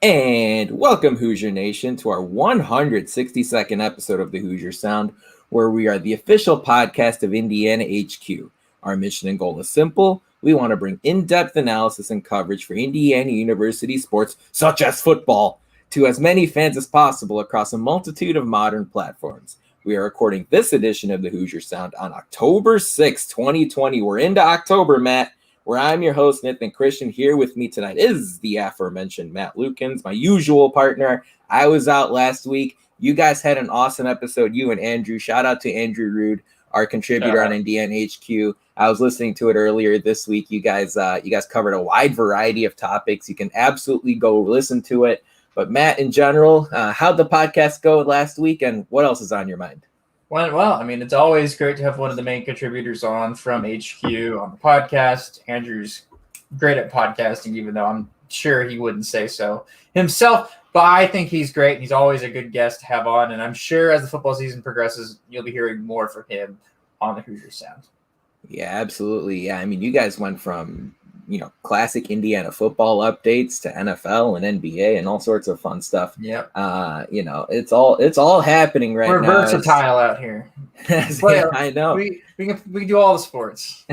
And welcome, Hoosier Nation, to our 162nd episode of the Hoosier Sound, where we are the official podcast of Indiana HQ. Our mission and goal is simple. We want to bring in-depth analysis and coverage for Indiana University sports, such as football, to as many fans as possible across a multitude of modern platforms. We are recording this edition of the Hoosier Sound on October 6, 2020. We're into October, Matt, where I'm your host, Nithin Christian. Here with me tonight is the aforementioned Matt Lukens, my usual partner. I was out last week. You guys had an awesome episode, you and Andrew. Shout out to Andrew Rude, our contributor on Indiana HQ. I was listening to it earlier this week. You guys covered a wide variety of topics. You can absolutely go listen to it. But Matt, in general, how'd the podcast go last week, and what else is on your mind? Went well. I mean, it's always great to have one of the main contributors on from HQ on the podcast. Andrew's great at podcasting, even though I'm sure he wouldn't say so himself. But I think he's great. He's always a good guest to have on. And I'm sure as the football season progresses, you'll be hearing more from him on the Hoosier Sound. Yeah, absolutely. Yeah, I mean, you guys went from classic Indiana football updates to NFL and NBA and all sorts of fun stuff. Yep. It's all happening right now. We're versatile out here. I know. We can do all the sports.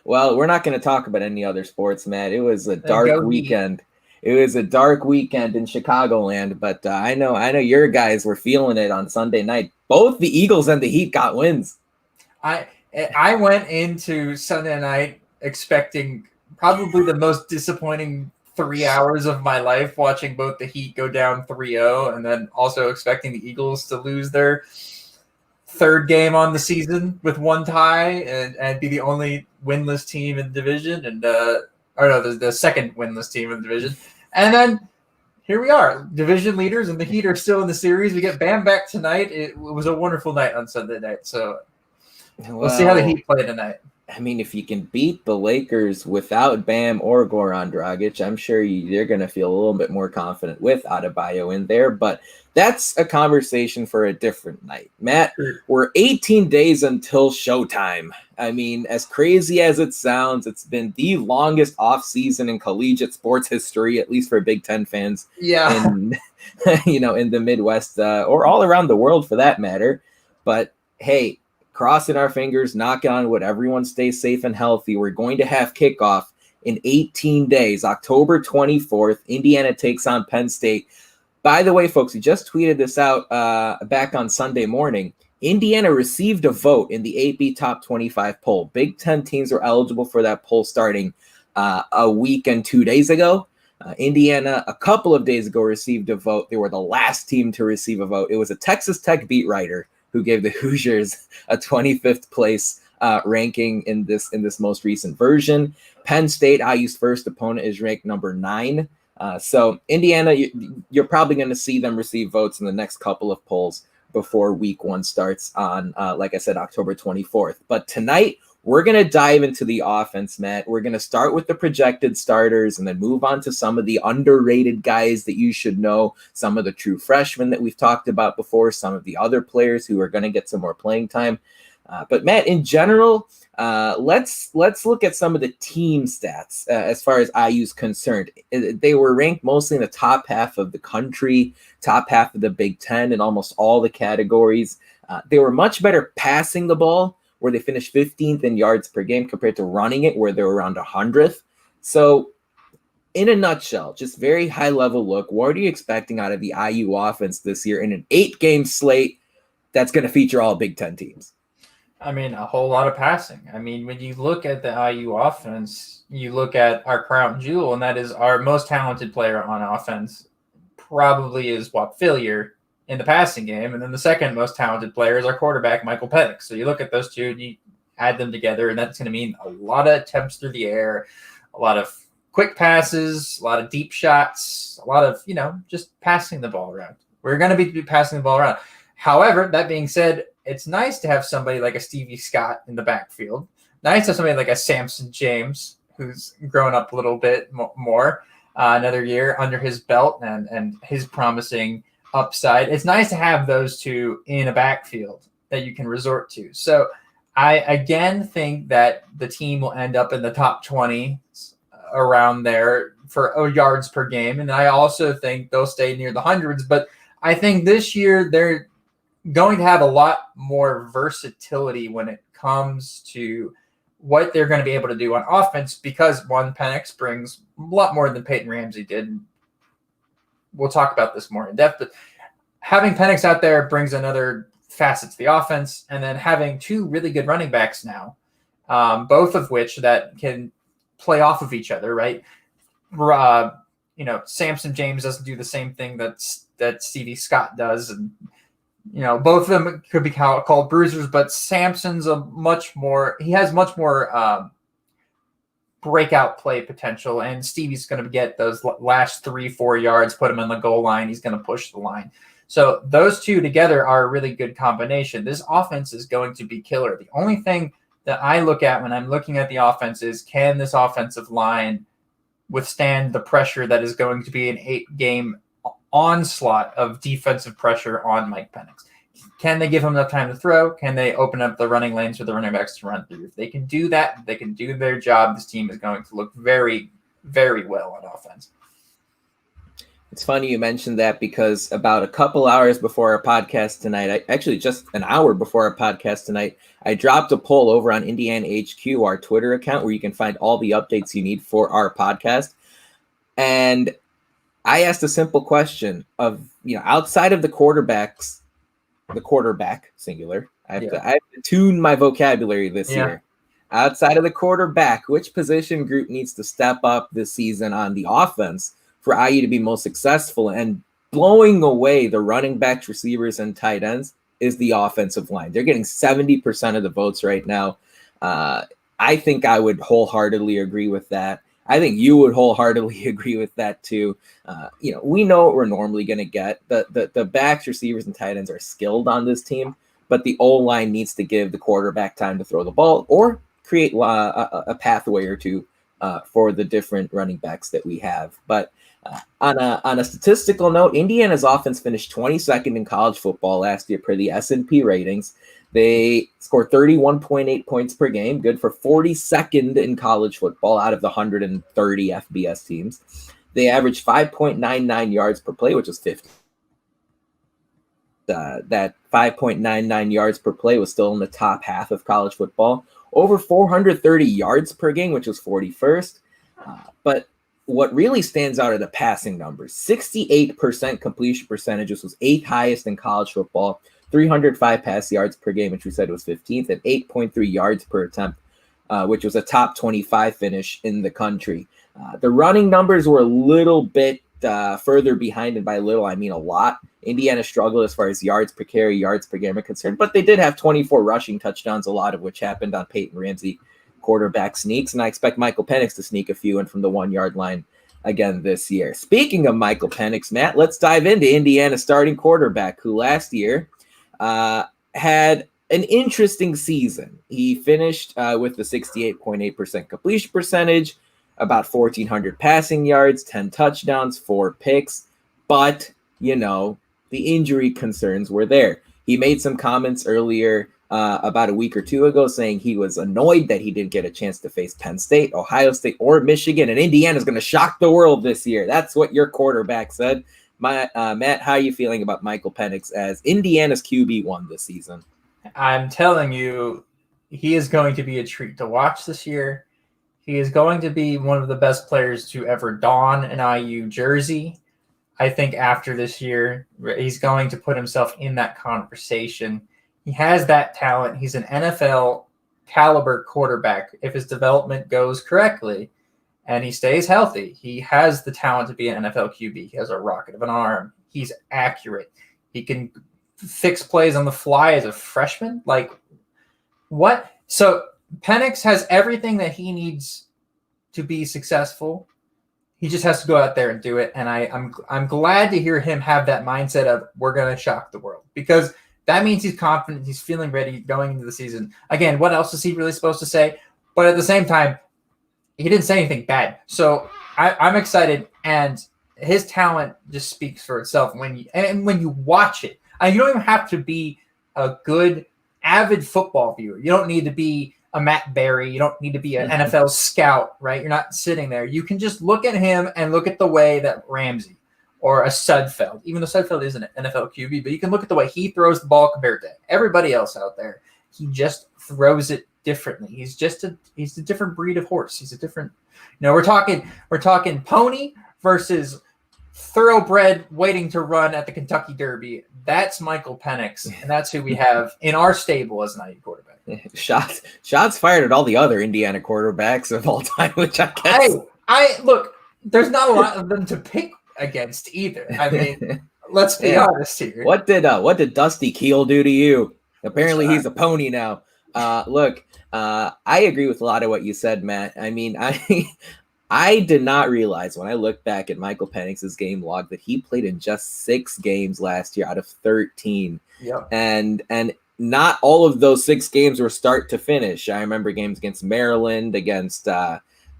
Well, we're not going to talk about any other sports, Matt. It was a dark weekend. It was a dark weekend in Chicagoland, but I know your guys were feeling it on Sunday night. Both the Eagles and the Heat got wins. I went into Sunday night expecting probably the most disappointing 3 hours of my life, watching both the Heat go down 3-0 and then also expecting the Eagles to lose their third game on the season with one tie and be the only winless team in the division. And the second winless team in the division. And then here we are, division leaders, and the Heat are still in the series. We get Bam back tonight. It was a wonderful night on Sunday night. So we'll see how the Heat play tonight. I mean, if you can beat the Lakers without Bam or Goran Dragic, I'm sure they're going to feel a little bit more confident with Adebayo in there. But that's a conversation for a different night. Matt, we're 18 days until showtime. I mean, as crazy as it sounds, it's been the longest offseason in collegiate sports history, at least for Big Ten fans. Yeah. In the Midwest or all around the world for that matter. But hey, crossing our fingers, knocking on wood, everyone stays safe and healthy. We're going to have kickoff in 18 days, October 24th. Indiana takes on Penn State. By the way, folks, we just tweeted this out back on Sunday morning. Indiana received a vote in the AP Top 25 poll. Big Ten teams were eligible for that poll starting a week and 2 days ago. Indiana, a couple of days ago, received a vote. They were the last team to receive a vote. It was a Texas Tech beat writer who gave the Hoosiers a 25th place ranking in this most recent version. Penn State, IU's first opponent, is ranked number 9. So Indiana, you're probably going to see them receive votes in the next couple of polls before week 1 starts on, like I said, October 24th. But tonight, we're going to dive into the offense, Matt. We're going to start with the projected starters and then move on to some of the underrated guys that you should know, some of the true freshmen that we've talked about before, some of the other players who are going to get some more playing time. But Matt, in general, let's look at some of the team stats as far as IU's concerned. They were ranked mostly in the top half of the country, top half of the Big Ten in almost all the categories. They were much better passing the ball, where they finished 15th in yards per game compared to running it, where they were around 100th. So in a nutshell, just very high level look, what are you expecting out of the IU offense this year in an 8-game slate that's going to feature all Big Ten teams? I mean, a whole lot of passing. I mean, when you look at the IU offense, you look at our crown jewel, and that is our most talented player on offense, probably is Whop Phillier in the passing game. And then the second most talented player is our quarterback, Michael Penick. So you look at those two and you add them together, and that's going to mean a lot of attempts through the air, a lot of quick passes, a lot of deep shots, a lot of, just passing the ball around. We're going to be passing the ball around. However, that being said, it's nice to have somebody like a Stevie Scott in the backfield. Nice to have somebody like a Samson James, who's grown up a little bit more, another year under his belt and his promising upside. It's nice to have those two in a backfield that you can resort to. So I again think that the team will end up in the top 20 around there. for yards per game, and I also think they'll stay near the hundreds. But I think this year they're going to have a lot more versatility when it comes to what they're going to be able to do on offense, because Penick brings a lot more than Peyton Ramsey did. We'll talk about this more in depth, but having Penick out there brings another facet to the offense, and then having two really good running backs now, both of which that can play off of each other, right? Samson James doesn't do the same thing that Stevie Scott does, and both of them could be called bruisers, but Samson's he has much more breakout play potential, and Stevie's going to get those last 3-4 yards, put him on the goal line. He's going to push the line. So those two together are a really good combination. This offense is going to be killer. The only thing that I look at when I'm looking at the offense is, can this offensive line withstand the pressure that is going to be an 8-game onslaught of defensive pressure on Mike Penick? Can they give him enough time to throw? Can they open up the running lanes for the running backs to run through? If they can do that, they can do their job. This team is going to look very, very well on offense. It's funny you mentioned that, because about a couple hours before our podcast tonight, actually just an hour before our podcast tonight, I dropped a poll over on Indiana HQ, our Twitter account, where you can find all the updates you need for our podcast. And I asked a simple question of, outside of the quarterback singular, I have to tune my vocabulary this year. Outside of the quarterback, which position group needs to step up this season on the offense for IU to be most successful? And blowing away the running backs, receivers, and tight ends is the offensive line. They're getting 70% of the votes right now. I think I would wholeheartedly agree with that. I think you would wholeheartedly agree with that too. We know what we're normally going to get. The backs, receivers, and tight ends are skilled on this team, but the O-line needs to give the quarterback time to throw the ball or create a pathway or two for the different running backs that we have. But on a statistical note, Indiana's offense finished 22nd in college football last year per the S&P ratings. They scored 31.8 points per game, good for 42nd in college football out of the 130 FBS teams. They averaged 5.99 yards per play, which is 50. That 5.99 yards per play was still in the top half of college football. Over 430 yards per game, which was 41st. But what really stands out are the passing numbers. 68% completion percentage, which was 8th highest in college football. 305 pass yards per game, which we said was 15th, and 8.3 yards per attempt, which was a top 25 finish in the country. The running numbers were a little bit further behind, and by little, I mean a lot. Indiana struggled as far as yards per carry, yards per game are concerned, but they did have 24 rushing touchdowns, a lot of which happened on Peyton Ramsey quarterback sneaks, and I expect Michael Penick to sneak a few in from the 1-yard line again this year. Speaking of Michael Penick, Matt, let's dive into Indiana's starting quarterback, who last year had an interesting season. He finished with the 68.8% completion percentage, about 1,400 passing yards, 10 touchdowns, 4 picks. But, the injury concerns were there. He made some comments earlier about a week or two ago saying he was annoyed that he didn't get a chance to face Penn State, Ohio State, or Michigan, and Indiana's going to shock the world this year. That's what your quarterback said. Matt, how are you feeling about Michael Penick as Indiana's QB1 this season? I'm telling you, he is going to be a treat to watch this year. He is going to be one of the best players to ever don an IU jersey. I think after this year, he's going to put himself in that conversation. He has that talent. He's an NFL caliber quarterback if his development goes correctly and he stays healthy. He has the talent to be an NFL QB. He has a rocket of an arm. He's accurate. He can fix plays on the fly as a freshman. Like, what? So Penix has everything that he needs to be successful. He just has to go out there and do it. And I'm glad to hear him have that mindset of, we're going to shock the world, because that means he's confident. He's feeling ready going into the season. Again, what else is he really supposed to say? But at the same time, he didn't say anything bad. So I'm excited, and his talent just speaks for itself when you watch it. You don't even have to be a good, avid football viewer. You don't need to be a Matt Berry. You don't need to be an NFL scout, right? You're not sitting there. You can just look at him and look at the way that Ramsey or a Sudfeld, even though Sudfeld isn't an NFL QB, but you can look at the way he throws the ball compared to everybody else out there. He just throws it differently. He's a different breed of horse. He's a different, we're talking pony versus thoroughbred waiting to run at the Kentucky Derby. That's Michael Penix, and that's who we have in our stable as an IU quarterback. Shots fired at all the other Indiana quarterbacks of all time, which I guess. I look, there's not a lot of them to pick against either. I mean, let's be honest here. What did Dusty Keel do to you? Apparently he's a pony now. Look, I agree with a lot of what you said, Matt. I mean, I did not realize when I looked back at Michael Penix's game log that he played in just 6 games last year out of 13. Yep. And not all of those 6 games were start to finish. I remember games against Maryland, against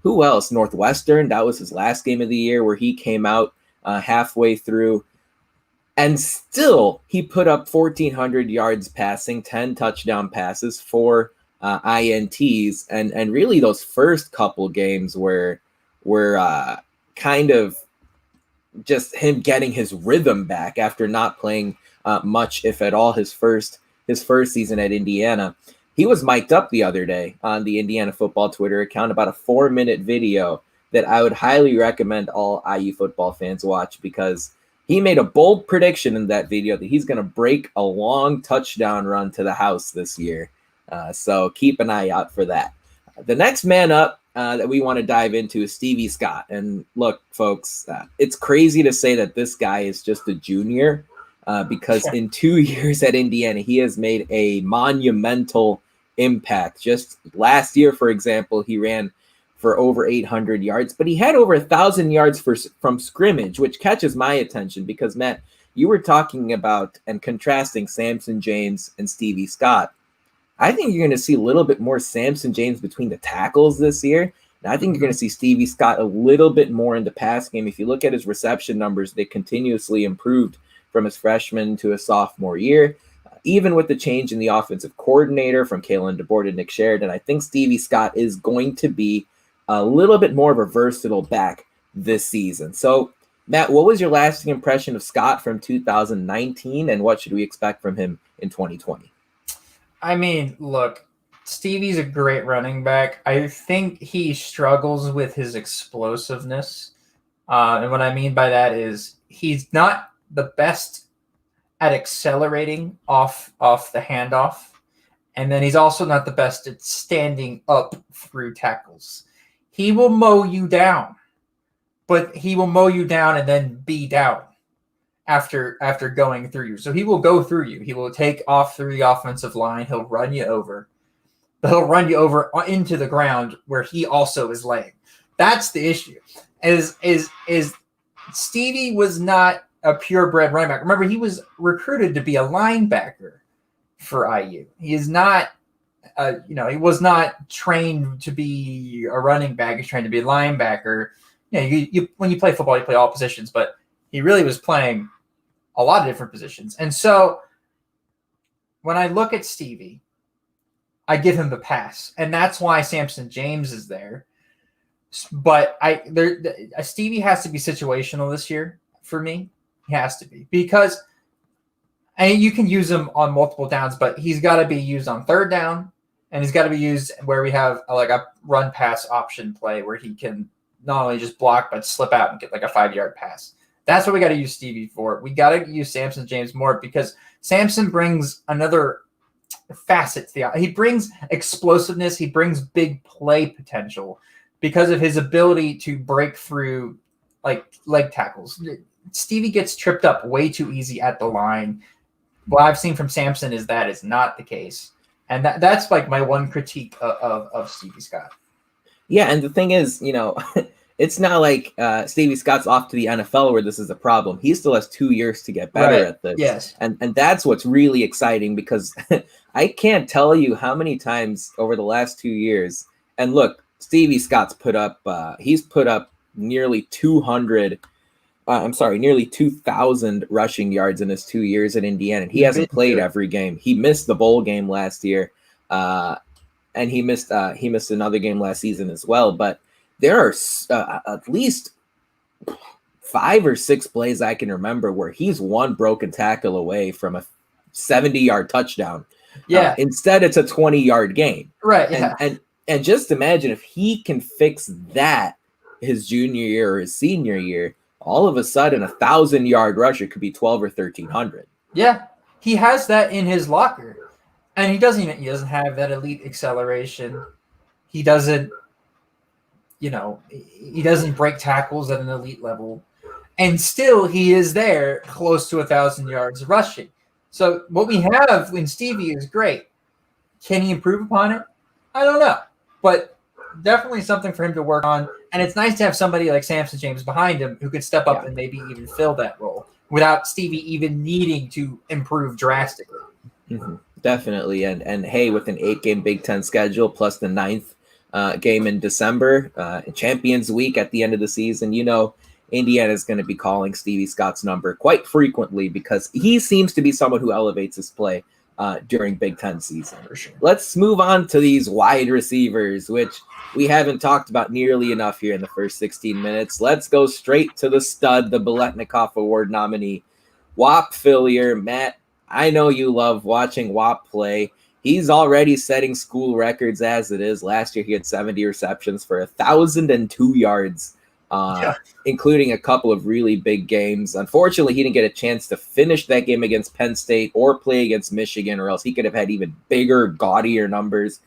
who else? Northwestern. That was his last game of the year where he came out halfway through. And still, he put up 1,400 yards passing, 10 touchdown passes, 4 INTs. And really those first couple games were kind of just him getting his rhythm back after not playing much, if at all, his first season at Indiana. He was mic'd up the other day on the Indiana football Twitter account, about a 4-minute video that I would highly recommend all IU football fans watch, because he made a bold prediction in that video that he's going to break a long touchdown run to the house this year. So keep an eye out for that. The next man up that we want to dive into is Stevie Scott. And look, folks, it's crazy to say that this guy is just a junior because in 2 years at Indiana, he has made a monumental impact. Just last year, for example, he ran for over 800 yards, but he had over 1,000 yards from scrimmage, which catches my attention because, Matt, you were talking about and contrasting Samson James and Stevie Scott. I think you're going to see a little bit more Samson James between the tackles this year. And I think you're going to see Stevie Scott a little bit more in the pass game. If you look at his reception numbers, they continuously improved from his freshman to his sophomore year. Even with the change in the offensive coordinator from Kalen DeBoer to Nick Sheridan, I think Stevie Scott is going to be a little bit more of a versatile back this season. So, Matt, what was your lasting impression of Scott from 2019, and what should we expect from him in 2020? I mean, look, Stevie's a great running back. I think he struggles with his explosiveness. And what I mean by that is he's not the best at accelerating off the handoff. And then he's also not the best at standing up through tackles. He will mow you down, but he will mow you down and then be down after going through you. So he will go through you. He will take off through the offensive line. He'll run you over. But he'll run you over into the ground where he also is laying. That's the issue. Is Stevie was not a purebred running back. Remember, he was recruited to be a linebacker for IU. He is not, he was not trained to be a running back. He's trained to be a linebacker. You when you play football, you play all positions, but he really was playing a lot of different positions. And so when I look at Stevie, I give him the pass. And that's why Samson James is there. But Stevie has to be situational this year for me. He has to be. Because you can use him on multiple downs, but he's got to be used on third down. And he's got to be used where we have like a run pass option play where he can not only just block, but slip out and get like a 5-yard pass. That's what we got to use Stevie for. We got to use Samson James more because Samson brings another facet to he brings explosiveness. He brings big play potential because of his ability to break through like leg tackles. Stevie gets tripped up way too easy at the line. What I've seen from Samson is that is not the case. And that's like my one critique of Stevie Scott. Yeah, and the thing is, it's not like Stevie Scott's off to the NFL where this is a problem. He still has 2 years to get better at this. Yes. And that's what's really exciting because I can't tell you how many times over the last 2 years, and look, Stevie Scott's put up nearly 2,000 rushing yards in his 2 years in Indiana. And he hasn't played every game. He missed the bowl game last year. and he missed another game last season as well. But there are at least 5 or 6 plays I can remember where he's one broken tackle away from a 70-yard touchdown. Yeah. Instead, it's a 20-yard game. Right. Yeah. And just imagine if he can fix that his junior year or his senior year, all of a sudden a 1,000-yard rusher could be 12 or 1,300. Yeah, he has that in his locker, and he doesn't have that elite acceleration. He doesn't, he doesn't break tackles at an elite level, and still he is there close to 1,000 yards rushing. So what we have in Stevie is great. Can he improve upon it? I don't know, but definitely something for him to work on. And it's nice to have somebody like Samson James behind him who could step up and maybe even fill that role without Stevie even needing to improve drastically. Mm-hmm. Definitely. And hey, with an 8-game Big Ten schedule plus the 9th game in December, Champions Week at the end of the season, Indiana is going to be calling Stevie Scott's number quite frequently because he seems to be someone who elevates his play during Big Ten season. For sure. Let's move on to these wide receivers, which we haven't talked about nearly enough here in the first 16 minutes. Let's go straight to the stud, the Biletnikoff Award nominee, Whop Phillier. Matt, I know you love watching Whop play. He's already setting school records as it is. Last year, he had 70 receptions for 1,002 yards, including a couple of really big games. Unfortunately, he didn't get a chance to finish that game against Penn State or play against Michigan, or else he could have had even bigger, gaudier numbers.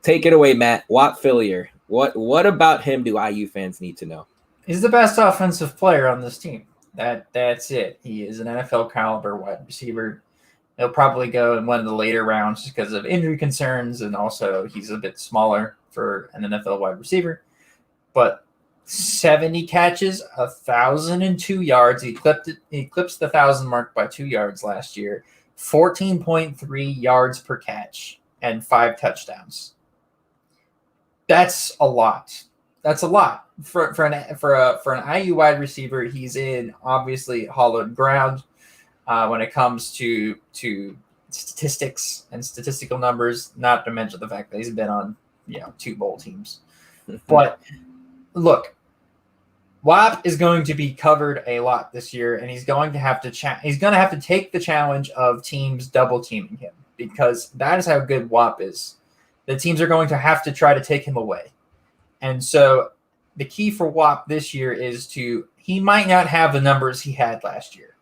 Take it away, Matt. Whop Phillier. What about him do IU fans need to know? He's the best offensive player on this team. That's it. He is an NFL caliber wide receiver. He'll probably go in one of the later rounds just because of injury concerns, and also he's a bit smaller for an NFL wide receiver. But 70 catches, 1,002 yards. He eclipsed the 1,000 mark by 2 yards last year. 14.3 yards per catch and 5 touchdowns. That's a lot. That's a lot for an IU wide receiver. He's in obviously hollowed ground when it comes to statistics and statistical numbers. Not to mention the fact that he's been on 2 bowl teams. But look, Whop is going to be covered a lot this year, and he's going to have to take the challenge of teams double teaming him, because that is how good Whop is. The teams are going to have to try to take him away. And so the key for Whop this year is he might not have the numbers he had last year.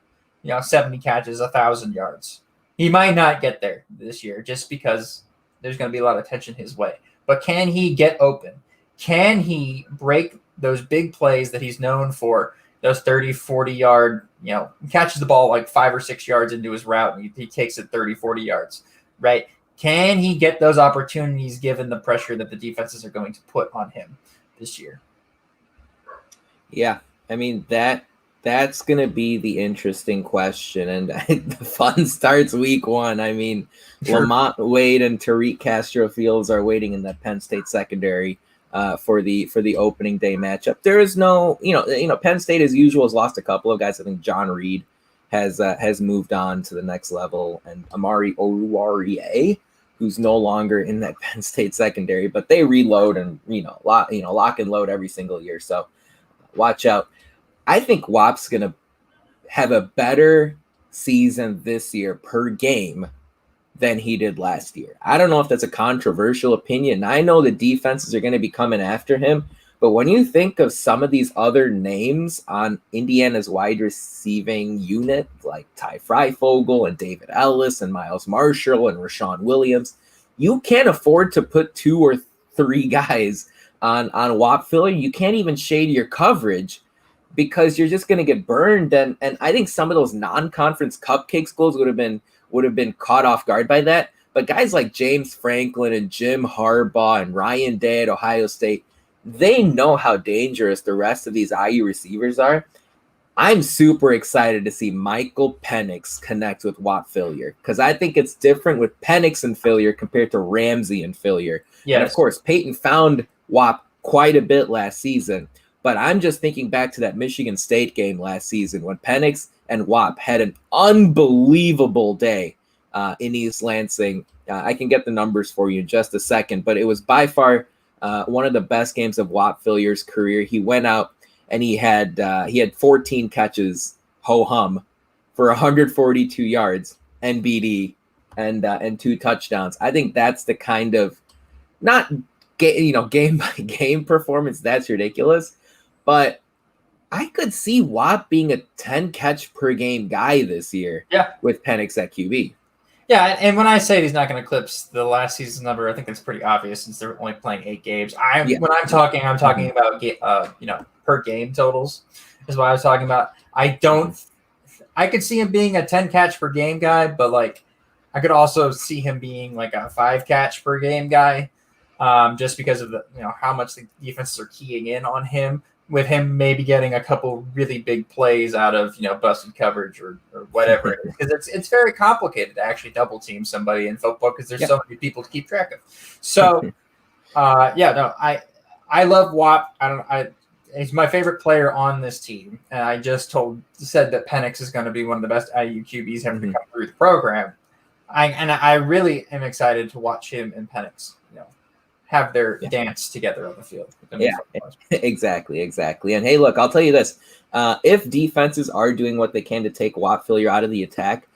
70 catches, 1,000 yards. He might not get there this year just because there's going to be a lot of attention his way. But can he get open? Can he break those big plays that he's known for, those 30, 40-yard, catches the ball like 5 or 6 yards into his route, and he takes it 30, 40 yards, right? Can he get those opportunities given the pressure that the defenses are going to put on him this year? Yeah, I mean, that's going to be the interesting question, and the fun starts week 1. I mean, sure. Lamont Wade and Tariq Castro-Fields are waiting in that Penn State secondary for the opening day matchup. There is no, Penn State as usual has lost a couple of guys. I think John Reed has moved on to the next level, and Amari Oruwariye, who's no longer in that Penn State secondary, but they reload and lock and load every single year. So watch out. I think Whop's gonna have a better season this year per game than he did last year. I don't know if that's a controversial opinion. I know the defenses are going to be coming after him, but when you think of some of these other names on Indiana's wide receiving unit, like Ty Freifogel and David Ellis and Miles Marshall and Rashaan Williams, you can't afford to put 2 or 3 guys on Whop Phillier. You can't even shade your coverage because you're just going to get burned. And I think some of those non-conference cupcake schools would have been caught off guard by that. But guys like James Franklin and Jim Harbaugh and Ryan Day at Ohio State, they know how dangerous the rest of these IU receivers are. I'm super excited to see Michael Penick connect with Whop Phillier because I think it's different with Penick and Phillier compared to Ramsey and Phillier. Yes. And of course, Peyton found Whop quite a bit last season. But I'm just thinking back to that Michigan State game last season when Penick and Whop had an unbelievable day in East Lansing. I can get the numbers for you in just a second, but it was by far one of the best games of Whop Fillier's career. He went out and he had 14 catches, ho-hum, for 142 yards, NBD, and 2 touchdowns. I think that's the kind of, not game by game performance, that's ridiculous, but I could see Whop being a 10 catch per game guy this year. Yeah, with Penick at QB. Yeah, and when I say he's not going to eclipse the last season's number, I think that's pretty obvious since they're only playing 8 games. When I'm talking about per game totals is what I was talking about. I could see him being a 10 catch per game guy, but like I could also see him being like a 5 catch per game guy, just because of the how much the defenses are keying in on him. With him maybe getting a couple really big plays out of busted coverage or whatever, because it's very complicated to actually double team somebody in football because there's so many people to keep track of. So I love Whop. He's my favorite player on this team, and I just said that Penick is going to be one of the best IU QBs ever to come through the program. I really am excited to watch him and Penick have their dance together on the field. Yeah, exactly. And hey, look, I'll tell you this. If defenses are doing what they can to take Whop Fillier out of the attack,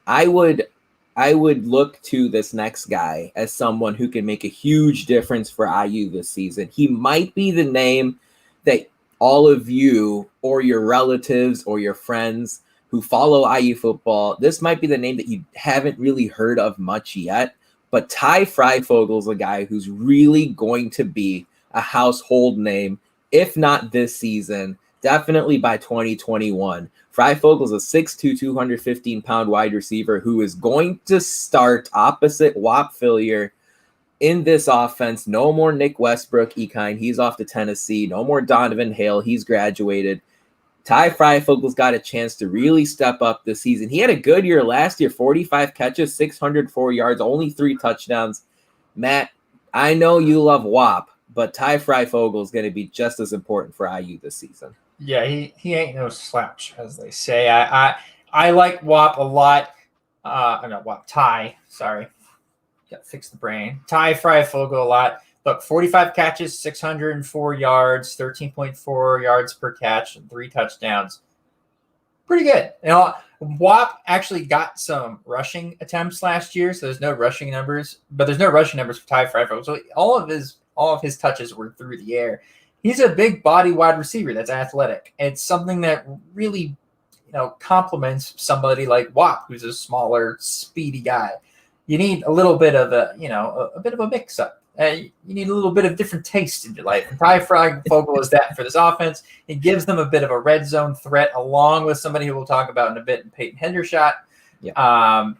I would look to this next guy as someone who can make a huge difference for IU this season. He might be the name that all of you or your relatives or your friends who follow IU football, this might be the name that you haven't really heard of much yet. But Ty Freifogle's a guy who's really going to be a household name, if not this season, definitely by 2021. Freifogle's a 6'2", 215-pound wide receiver who is going to start opposite Whop Fillier in this offense. No more Nick Westbrook, he's off to Tennessee. No more Donovan Hale, he's graduated. Ty Freifogle's got a chance to really step up this season. He had a good year last year, 45 catches, 604 yards, only 3 touchdowns. Matt, I know you love Whop, but Ty Freifogle's going to be just as important for IU this season. Yeah, he ain't no slouch, as they say. I like Whop a lot. Ty, sorry. Got to fix the brain. Ty Freifogle a lot. Look, 45 catches, 604 yards, 13.4 yards per catch, and 3 touchdowns. Pretty good. Whop actually got some rushing attempts last year, so there's no rushing numbers. But there's no rushing numbers for Ty Freifogle. So all of his touches were through the air. He's a big body wide receiver that's athletic. It's something that really, complements somebody like Whop, who's a smaller, speedy guy. You need a little bit of a bit of a mix-up. You need a little bit of different taste in your life. And Ty Freifogel is that for this offense. It gives them a bit of a red zone threat, along with somebody who we'll talk about in a bit, Peyton Hendershot.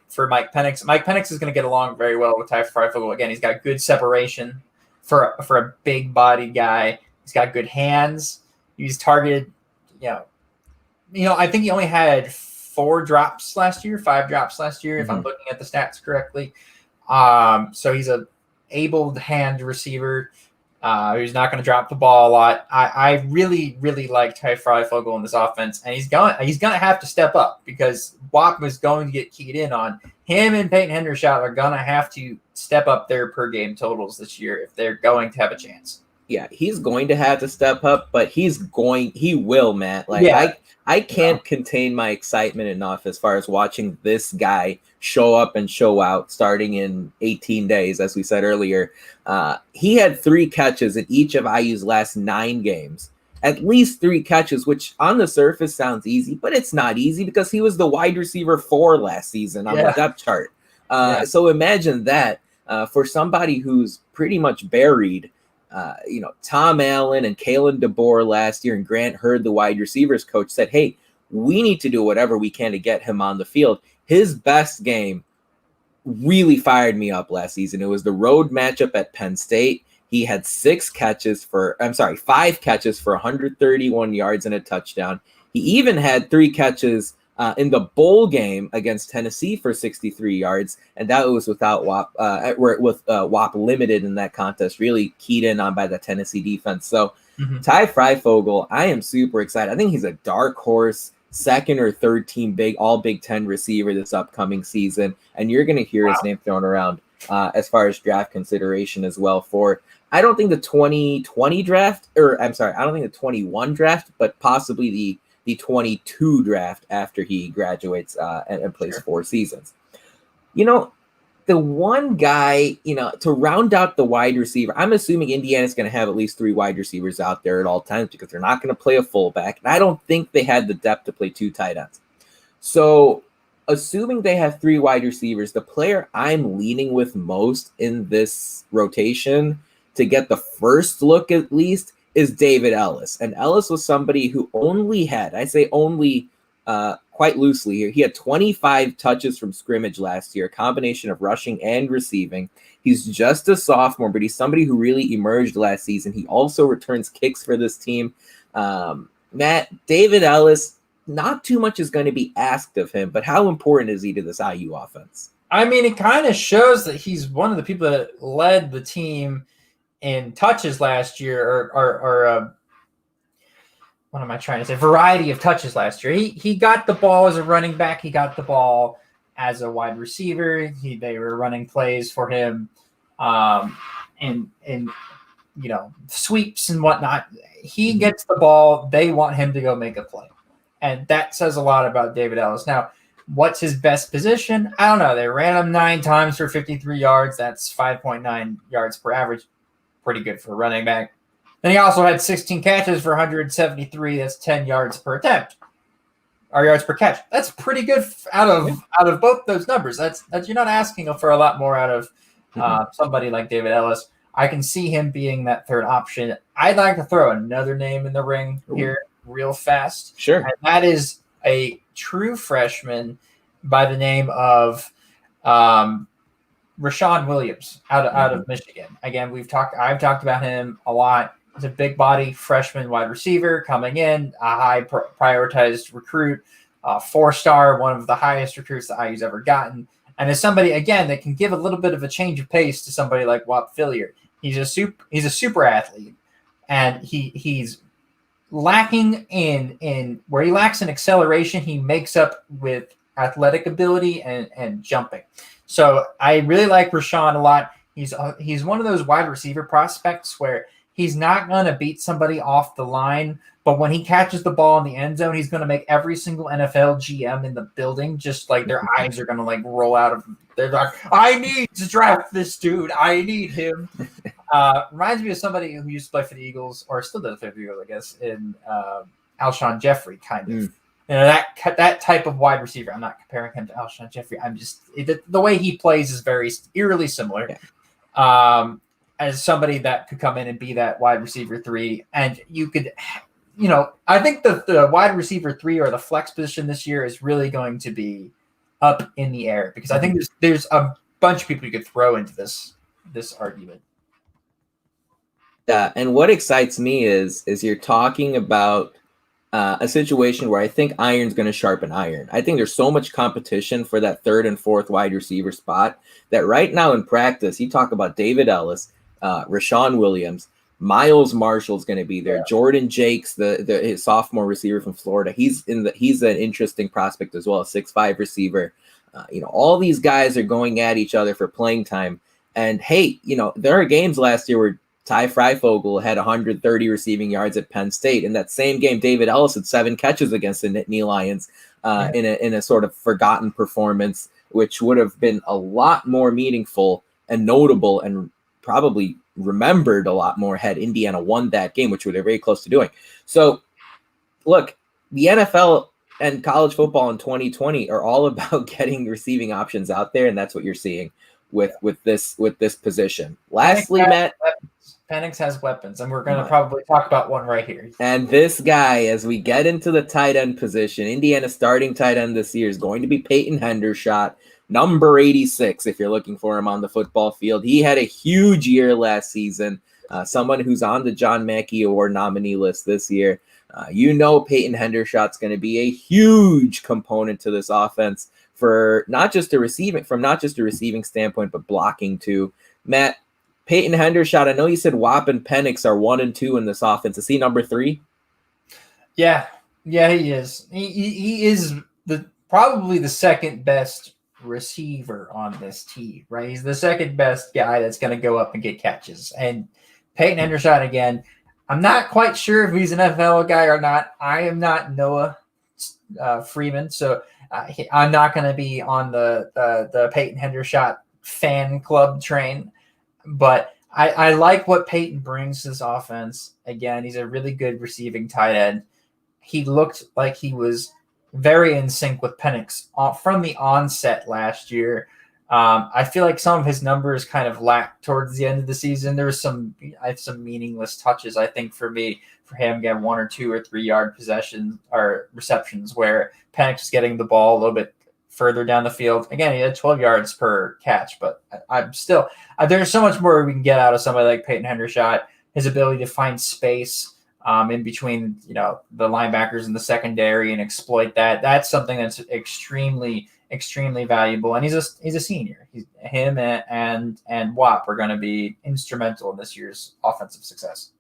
For Mike Penick. Mike Penick is going to get along very well with Ty Freifogel. Again, he's got good separation for a big-bodied guy. He's got good hands. He's targeted. I think he only had 5 drops last year, if I'm looking at the stats correctly. So he's a able hand receiver who's not going to drop the ball a lot. I really, really like Ty Freifogel in this offense, and he's going to have to step up because Whop was going to get keyed in on. Him and Peyton Hendershot are going to have to step up their per game totals this year if they're going to have a chance. Yeah, he's going to have to step up, but he will, Matt. I can't contain my excitement enough as far as watching this guy show up and show out starting in 18 days, as we said earlier. He had 3 catches in each of IU's last 9 games. At least 3 catches, which on the surface sounds easy, but it's not easy because he was the wide receiver 4 last season on the depth chart. So imagine that for somebody who's pretty much buried. Tom Allen and Kalen DeBoer last year and Grant Hurd, the wide receivers coach, said, hey, we need to do whatever we can to get him on the field. His best game really fired me up last season. It was the road matchup at Penn State. He had 5 catches for 131 yards and a touchdown. He even had 3 catches in the bowl game against Tennessee for 63 yards, and that was without Whop, with Whop limited in that contest, really keyed in on by the Tennessee defense. So Ty Freifogel, I am super excited. I think he's a dark horse second or third team all Big Ten receiver this upcoming season. And you're going to hear his name thrown around as far as draft consideration as well for, I don't think the 2020 draft, or I'm sorry, I don't think the 21 draft, but possibly the 22 draft after he graduates and plays 4 seasons. The one guy, to round out the wide receiver, I'm assuming Indiana's going to have at least 3 wide receivers out there at all times because they're not going to play a fullback. And I don't think they had the depth to play 2 tight ends. So assuming they have 3 wide receivers, the player I'm leaning with most in this rotation to get the first look at least is David Ellis. And Ellis was somebody who only had, I say only quite loosely here, he had 25 touches from scrimmage last year, a combination of rushing and receiving. He's just a sophomore, but he's somebody who really emerged last season. He also returns kicks for this team. Matt, David Ellis, not too much is going to be asked of him, but how important is he to this IU offense? I mean, it kind of shows that he's one of the people that led the team in touches last year, or what am I trying to say? Variety of touches last year. He got the ball as a running back. He got the ball as a wide receiver. They were running plays for him, and sweeps and whatnot. He gets the ball. They want him to go make a play, and that says a lot about David Ellis. Now, what's his best position? I don't know. They ran him 9 times for 53 yards. That's 5.9 yards per average. Pretty good for a running back. Then he also had 16 catches for 173. That's 10 yards per attempt, or yards per catch. That's pretty good out of both those numbers. That's you're not asking for a lot more out of somebody like David Ellis. I can see him being that third option. I'd like to throw another name in the ring here real fast. Sure. And that is a true freshman by the name of Rashaan Williams out of Michigan. Again, I've talked about him a lot. He's a big body freshman wide receiver coming in, a high prioritized recruit, 4-star, one of the highest recruits that IU's ever gotten. And is somebody, again, that can give a little bit of a change of pace to somebody like Whop Philliard. He's a super athlete, and he's lacking in where he lacks in acceleration, he makes up with athletic ability and jumping. So I really like Rashaan a lot. He's one of those wide receiver prospects where he's not going to beat somebody off the line, but when he catches the ball in the end zone, he's going to make every single NFL GM in the building just like their eyes are going to like roll out of. They're like, I need to draft this dude. I need him. Reminds me of somebody who used to play for the Eagles, or still does play for the Eagles, I guess, in Alshon Jeffrey, kind of. That type of wide receiver. I'm not comparing him to Alshon Jeffrey. I'm just the way he plays is very eerily similar. Yeah. As somebody that could come in and be that wide receiver 3, and you could, I think the wide receiver 3 or the flex position this year is really going to be up in the air because I think there's a bunch of people you could throw into this argument. Yeah, and what excites me is you're talking about a situation where I think iron's going to sharpen iron. I think there's so much competition for that 3rd and 4th wide receiver spot that right now in practice, you talk about David Ellis, Rashaan Williams, Miles Marshall's going to be there. Yeah. Jordan Jakes, his sophomore receiver from Florida, he's an interesting prospect as well, a 6'5" receiver. All these guys are going at each other for playing time. And hey, there are games last year where Ty Freifogel had 130 receiving yards at Penn State. In that same game, David Ellis had 7 catches against the Nittany Lions in a sort of forgotten performance, which would have been a lot more meaningful and notable and probably remembered a lot more had Indiana won that game, which they're very close to doing. So, look, the NFL and college football in 2020 are all about getting receiving options out there, and that's what you're seeing with this position. Lastly, Matt, Penick has weapons, and we're going to probably talk about one right here. And this guy, as we get into the tight end position, Indiana's starting tight end this year is going to be Peyton Hendershot, number 86, if you're looking for him on the football field. He had a huge year last season, someone who's on the John Mackey Award nominee list this year. Peyton Hendershot's going to be a huge component to this offense for not just a receiving standpoint, but blocking too. Matt, Peyton Hendershot, I know you said Whop and Penick are 1 and 2 in this offense. Is he number 3? Yeah, Yeah, he is. He is probably the second best receiver on this team, right? He's the second best guy that's going to go up and get catches. And Peyton Hendershot, again, I'm not quite sure if he's an NFL guy or not. I am not Noah Freeman, so I'm not going to be on the Peyton Hendershot fan club train. But I like what Peyton brings to this offense. Again, he's a really good receiving tight end. He looked like he was very in sync with Penick from the onset last year. I feel like some of his numbers kind of lacked towards the end of the season. There was some meaningless touches, I think, for him getting 1 or 2 or 3 yard possessions or receptions where Penick was getting the ball a little bit further down the field. Again, he had 12 yards per catch, but I'm still there's so much more we can get out of somebody like Peyton Hendershot. His ability to find space in between, the linebackers in the secondary and exploit that. That's something that's extremely, extremely valuable. And he's a senior. Him and Wap are going to be instrumental in this year's offensive success.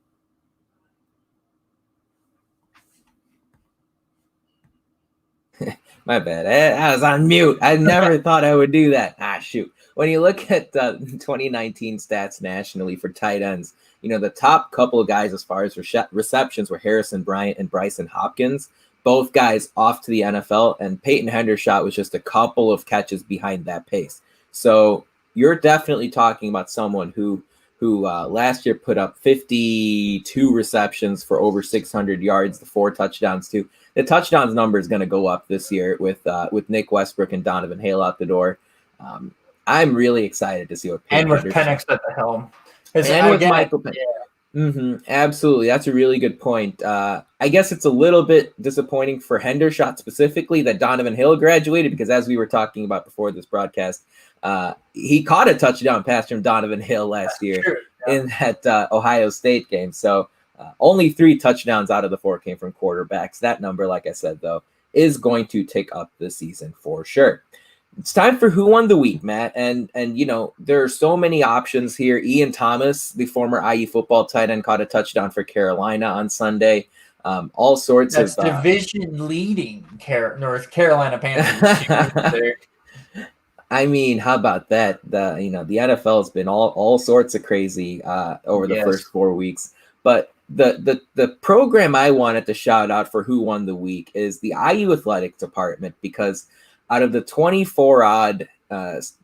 My bad. I was on mute. I never thought I would do that. Shoot. When you look at 2019 stats nationally for tight ends, the top couple of guys as far as receptions were Harrison Bryant and Bryson Hopkins, both guys off to the NFL, and Peyton Hendershot was just a couple of catches behind that pace. So you're definitely talking about someone who last year put up 52 receptions for over 600 yards, the 4 touchdowns too. The touchdowns number is going to go up this year with Nick Westbrook and Donovan Hale out the door. I'm really excited to see what Peyton and with Penick at the helm. And with Michael Pence. Yeah. Absolutely. That's a really good point. I guess it's a little bit disappointing for Hendershot specifically that Donovan Hale graduated because as we were talking about before this broadcast, he caught a touchdown pass from Donovan Hale last year in that Ohio State game. So only 3 touchdowns out of the 4 came from quarterbacks. That number, like I said, though, is going to tick up this season for sure. It's time for Who Won the Week, Matt. And there are so many options here. Ian Thomas, the former IU football tight end, caught a touchdown for Carolina on Sunday. All sorts That's of division leading North Carolina Panthers. I mean, how about that? The NFL has been all sorts of crazy over the first 4 weeks. But the program I wanted to shout out for Who Won the Week is the IU Athletic Department, because out of the 24 odd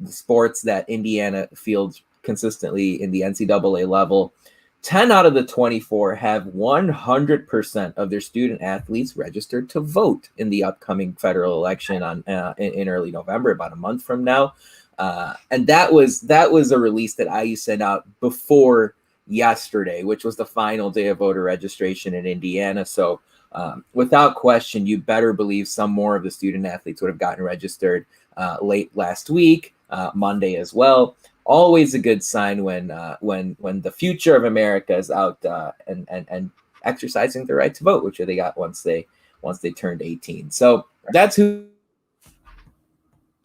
sports that Indiana fields consistently in the NCAA level, 10 out of the 24 have 100% of their student athletes registered to vote in the upcoming federal election in early November, about a month from now. And that was a release that IU sent out before yesterday, which was the final day of voter registration in Indiana. So without question, you better believe some more of the student athletes would have gotten registered late last week, Monday as well. Always a good sign when the future of America is out and exercising the right to vote, which they got once they turned 18. So that's who.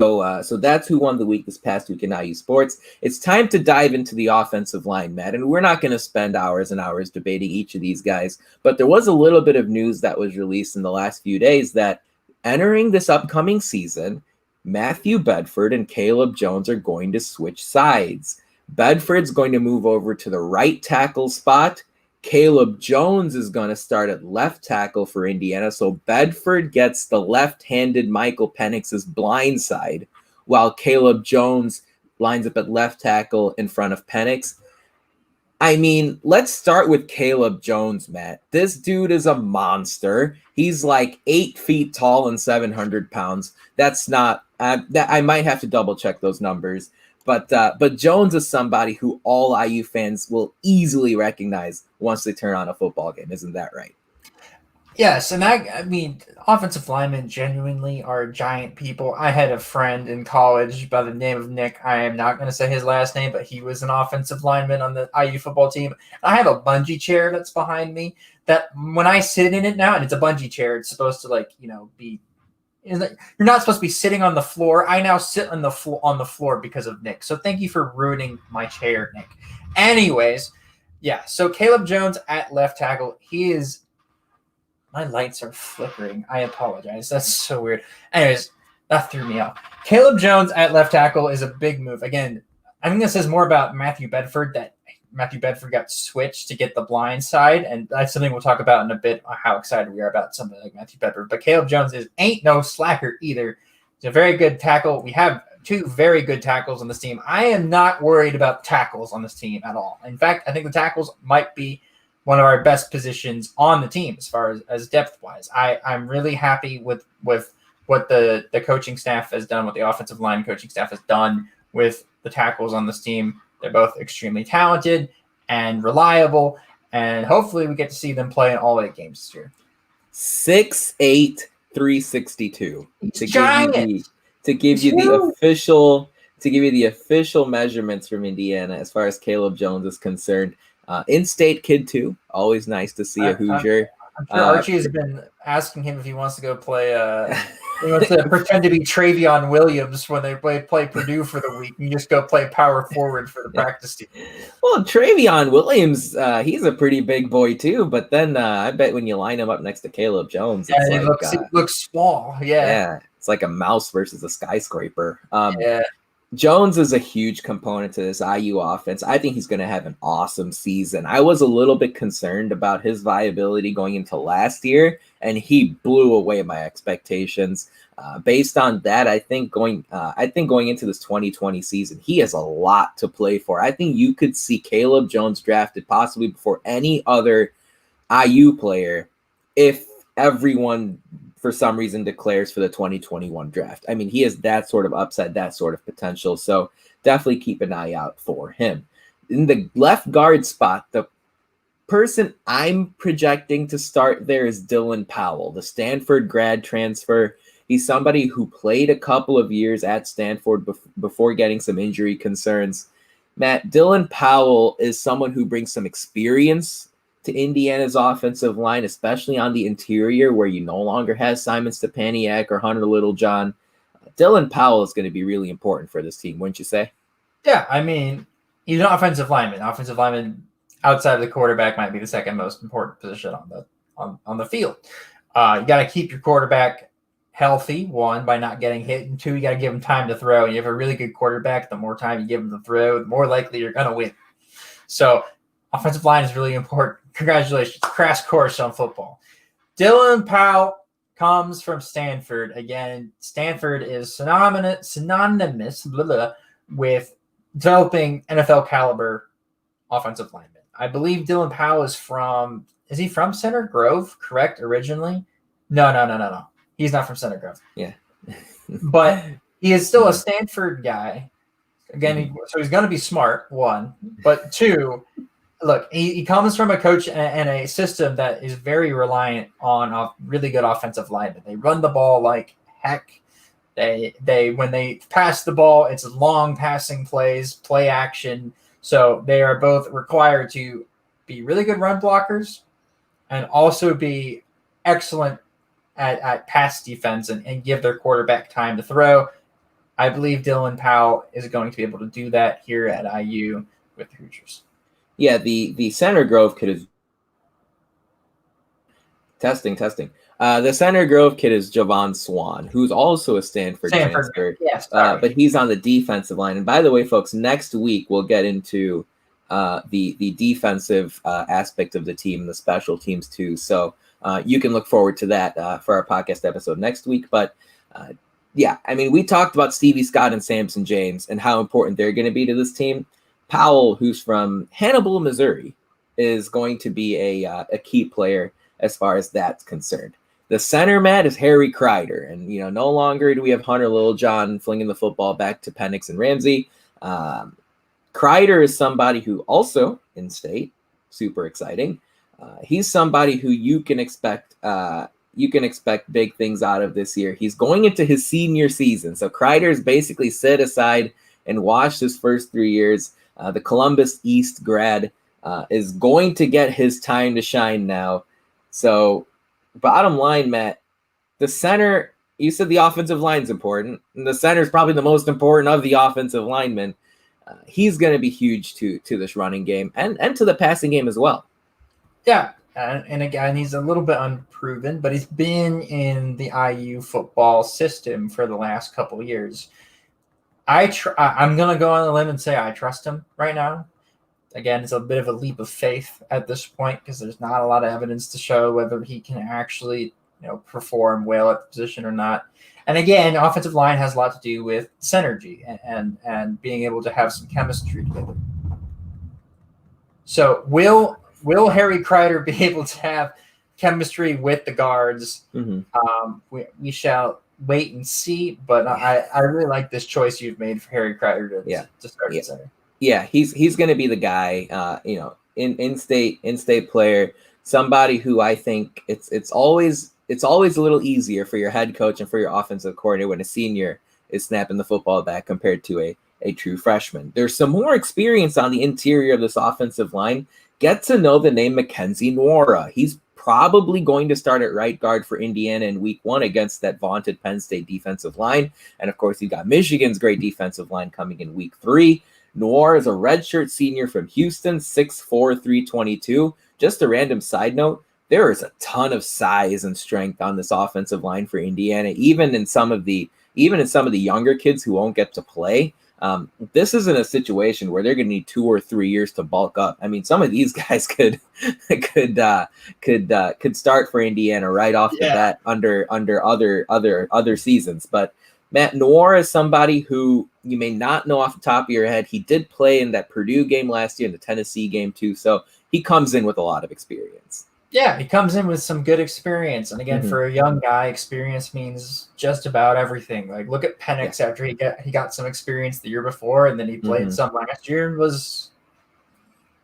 So that's Who Won the Week this past week in IU sports. It's time to dive into the offensive line, Matt, and we're not going to spend hours and hours debating each of these guys, but there was a little bit of news that was released in the last few days that entering this upcoming season, Matthew Bedford and Caleb Jones are going to switch sides. Bedford's going to move over to the right tackle spot. Caleb Jones is going to start at left tackle for Indiana. So Bedford gets the left-handed Michael Penix's blind side, while Caleb Jones lines up at left tackle in front of Penick. I mean, let's start with Caleb Jones, Matt. This dude is a monster. He's like 8 feet tall and 700 pounds. That's not I might have to double check those numbers. But Jones is somebody who all IU fans will easily recognize once they turn on a football game. Isn't that right? Yes, and I mean, offensive linemen genuinely are giant people. I had a friend in college by the name of Nick. I am not going to say his last name, but he was an offensive lineman on the IU football team. I have a bungee chair that's behind me that when I sit in it now, and it's a bungee chair, it's supposed to be. You're not supposed to be sitting on the floor. I now sit on the floor because of Nick. So thank you for ruining my chair, Nick. Anyways, yeah. So Caleb Jones at left tackle, he is My lights are flickering. I apologize. That's so weird. Anyways, that threw me off. Caleb Jones at left tackle is a big move. Again, I think this says more about Matthew Bedford, that Matthew Bedford got switched to get the blind side, and that's something we'll talk about in a bit, how excited we are about somebody like Matthew Bedford. But Caleb Jones ain't no slacker either. He's a very good tackle. We have 2 very good tackles on this team. I am not worried about tackles on this team at all. In fact, I think the tackles might be one of our best positions on the team as far as depth-wise. I'm really happy with what the coaching staff has done, what the offensive line coaching staff has done with the tackles on this team. They're both extremely talented and reliable, and hopefully we get to see them play in all 8 games this year. 6'8", 362. To give you the official measurements from Indiana as far as Caleb Jones is concerned. In-state kid too. Always nice to see a Hoosier. I'm sure Archie has been asking him if he wants to go play. He wants to pretend to be Rashaan Williams when they play Purdue for the week. You just go play power forward for the practice team. Well, Rashaan Williams, he's a pretty big boy too. But then I bet when you line him up next to Caleb Jones, he looks small. Yeah, it's like a mouse versus a skyscraper. Yeah. Jones is a huge component to this IU offense. I think he's going to have an awesome season. I was a little bit concerned about his viability going into last year, and he blew away my expectations. Based on that, I think going into this 2020 season, he has a lot to play for. I think you could see Caleb Jones drafted possibly before any other IU player if everyone for some reason declares for the 2021 draft. I mean, he has that sort of upside, that sort of potential. So definitely keep an eye out for him. In the left guard spot, the person I'm projecting to start there is Dylan Powell, the Stanford grad transfer. He's somebody who played a couple of years at Stanford before getting some injury concerns. Matt, Dylan Powell is someone who brings some experience to Indiana's offensive line, especially on the interior where you no longer have Simon Stepaniak or Hunter Littlejohn. Dylan Powell is going to be really important for this team, wouldn't you say? Yeah, I mean, he's an offensive lineman. Offensive lineman outside of the quarterback might be the second most important position on the field. You got to keep your quarterback healthy, 1, by not getting hit, and 2, you got to give him time to throw. And you have a really good quarterback, the more time you give him to throw, the more likely you're going to win. So offensive line is really important. Congratulations. Crash course on football. Dylan Powell comes from Stanford. Again, Stanford is synonymous with developing NFL caliber offensive linemen. I believe Dylan Powell is from Center Grove, correct, originally? No. He's not from Center Grove. Yeah. But he is still a Stanford guy. Again, so he's going to be smart, 1. But 2, look, he comes from a coach and a system that is very reliant on a really good offensive linemen. They run the ball like heck. They when they pass the ball, it's long passing plays, play action. So they are both required to be really good run blockers and also be excellent at pass defense and give their quarterback time to throw. I believe Dylan Powell is going to be able to do that here at IU with the Hoosiers. Yeah, the Center Grove kid is testing. The Center Grove kid is Javon Swan, who's also a Stanford transfer. Yes, but he's on the defensive line. And by the way, folks, next week we'll get into the defensive aspect of the team, the special teams too. So you can look forward to that for our podcast episode next week. But yeah, I mean, we talked about Stevie Scott and Samson James and how important they're going to be to this team. Powell, who's from Hannibal, Missouri, is going to be a key player as far as that's concerned. The center, Matt, is Harry Kreider. And, no longer do we have Hunter Littlejohn flinging the football back to Penick and Ramsey. Kreider is somebody who also in-state, super exciting. He's somebody who you can expect big things out of this year. He's going into his senior season. So Kreider's basically set aside and watched his first 3 years. The Columbus East grad is going to get his time to shine now. So bottom line, Matt, the center, you said the offensive line's important. And the center is probably the most important of the offensive linemen. He's going to be huge to this running game and to the passing game as well. Yeah. and again, he's a little bit unproven, but he's been in the IU football system for the last couple of years. I'm going to go on a limb and say I trust him right now. Again, it's a bit of a leap of faith at this point because there's not a lot of evidence to show whether he can actually, perform well at the position or not. And again, offensive line has a lot to do with synergy and being able to have some chemistry together. So will Harry Kreider be able to have chemistry with the guards? Mm-hmm. We shall wait and see, but I really like this choice you've made for Harry Kreider to start at center. Yeah, he's going to be the guy, in-state player, somebody who I think it's always a little easier for your head coach and for your offensive coordinator when a senior is snapping the football back compared to a true freshman. There's some more experience on the interior of this offensive line. Get to know the name Mackenzie Noira. He's probably going to start at right guard for Indiana in week 1 against that vaunted Penn State defensive line. And of course, you got Michigan's great defensive line coming in week 3. Noir is a redshirt senior from Houston, 6'4", 322. Just a random side note, there is a ton of size and strength on this offensive line for Indiana, even in some of the younger kids who won't get to play. This isn't a situation where they're going to need 2 or 3 years to bulk up. I mean, some of these guys could start for Indiana right off the bat under other seasons. But Matt, Noir is somebody who you may not know off the top of your head. He did play in that Purdue game last year and the Tennessee game too, so he comes in with a lot of experience. Yeah, he comes in with some good experience. And again, for a young guy, experience means just about everything. Like, look at Penick after he got some experience the year before, and then he played some last year and was